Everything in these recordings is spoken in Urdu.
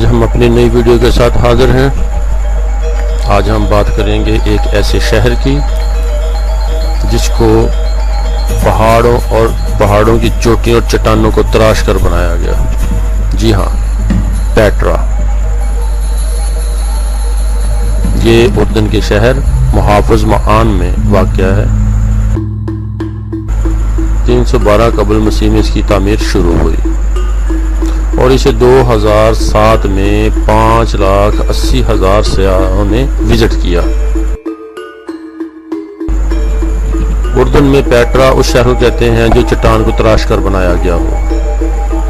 آج ہم اپنی نئی ویڈیو کے ساتھ حاضر ہیں۔ آج ہم بات کریں گے ایک ایسے شہر کی جس کو پہاڑوں کی چوٹیوں اور چٹانوں کو تراش کر بنایا گیا۔ جی ہاں، پیٹرا۔ یہ اردن کے شہر محافظ معان میں واقع ہے۔ 312 قبل مسیح میں اس کی تعمیر شروع ہوئی اور اسے 2007 میں 5,80,000 سیاحوں نے وزٹ کیا۔ اردن میں پیٹرا اس شہر کو کہتے ہیں جو چٹان کو تراش کر بنایا گیا ہو۔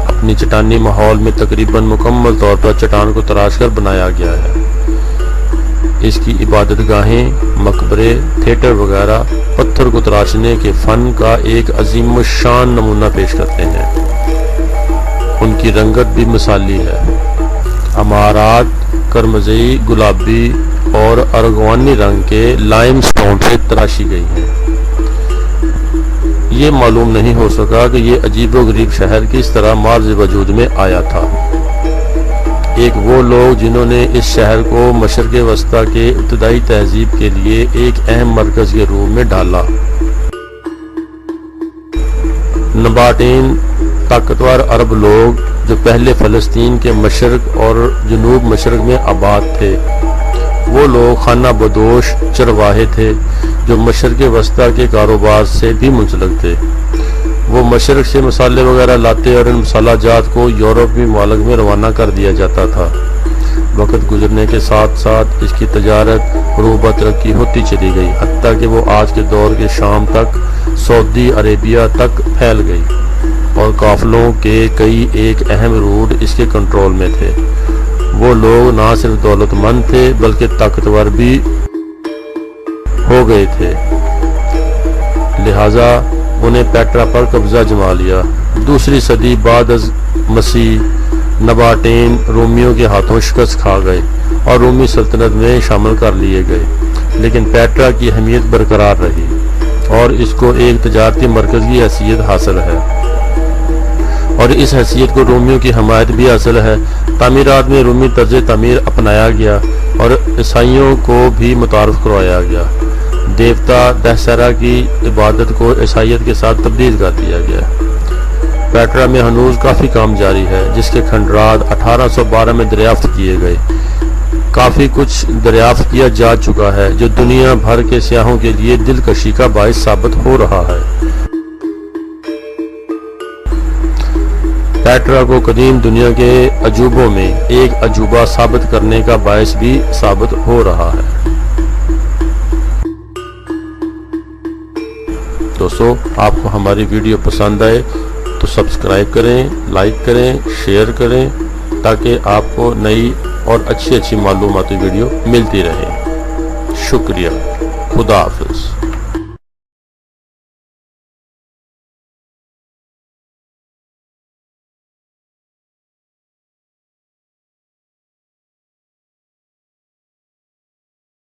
اپنی چٹانی ماحول میں تقریباً مکمل طور پر چٹان کو تراش کر بنایا گیا ہے۔ اس کی عبادت گاہیں، مقبرے، تھیٹر وغیرہ پتھر کو تراشنے کے فن کا ایک عظیم الشان نمونہ پیش کرتے ہیں۔ ان کی رنگت بھی مثالی ہے۔ عمارات قرمزئی، گلابی اور ارغوانی رنگ کے لائم سٹون سے تراشی گئی ہیں۔ یہ معلوم نہیں ہو سکا کہ یہ عجیب و غریب شہر کس طرح مارز وجود میں آیا تھا۔ ایک وہ لوگ جنہوں نے اس شہر کو مشرق وسطیٰ کے ابتدائی تہذیب کے لیے ایک اہم مرکز کے روپ میں ڈالا۔ نباٹین طاقتور عرب لوگ جو پہلے فلسطین کے مشرق اور جنوب مشرق میں آباد تھے، وہ لوگ خانہ بدوش چرواہے تھے جو مشرق وسطیٰ کے کاروبار سے بھی منسلک تھے۔ وہ مشرق سے مسالے وغیرہ لاتے اور ان مسالہ جات کو یورپی ممالک میں روانہ کر دیا جاتا تھا۔ وقت گزرنے کے ساتھ ساتھ اس کی تجارت روبہ ترقی ہوتی چلی گئی، حتیٰ کہ وہ آج کے دور کے شام تک، سعودی عربیہ تک پھیل گئی اور قافلوں کے کئی ایک اہم روٹ اس کے کنٹرول میں تھے۔ وہ لوگ نہ صرف دولت مند تھے بلکہ طاقتور بھی ہو گئے تھے، لہٰذا انہیں پیٹرا پر قبضہ جما لیا۔ دوسری صدی بعد از مسیح نباٹین رومیوں کے ہاتھوں شکست کھا گئے اور رومی سلطنت میں شامل کر لیے گئے، لیکن پیٹرا کی اہمیت برقرار رہی اور اس کو ایک تجارتی مرکز کی حیثیت حاصل ہے، اور اس حیثیت کو رومیوں کی حمایت بھی حاصل ہے۔ تعمیرات میں رومی طرز تعمیر اپنایا گیا اور عیسائیوں کو بھی متعارف کروایا گیا۔ دیوتا دہسرا کی عبادت کو عیسائیت کے ساتھ تبدیل کر دیا گیا۔ پیٹرا میں ہنوز کافی کام جاری ہے، جس کے کھنڈرات 1812 میں دریافت کیے گئے۔ کافی کچھ دریافت کیا جا چکا ہے جو دنیا بھر کے سیاحوں کے لیے دلکشی کا باعث ثابت ہو رہا ہے۔ پیٹرا کو قدیم دنیا کے عجوبوں میں ایک عجوبہ ثابت کرنے کا باعث بھی ثابت ہو رہا ہے۔ دوستو، آپ کو ہماری ویڈیو پسند آئے تو سبسکرائب کریں، لائک کریں، شیئر کریں تاکہ آپ کو نئی اور اچھی معلوماتی ویڈیو ملتی رہے۔ شکریہ۔ خدا حافظ۔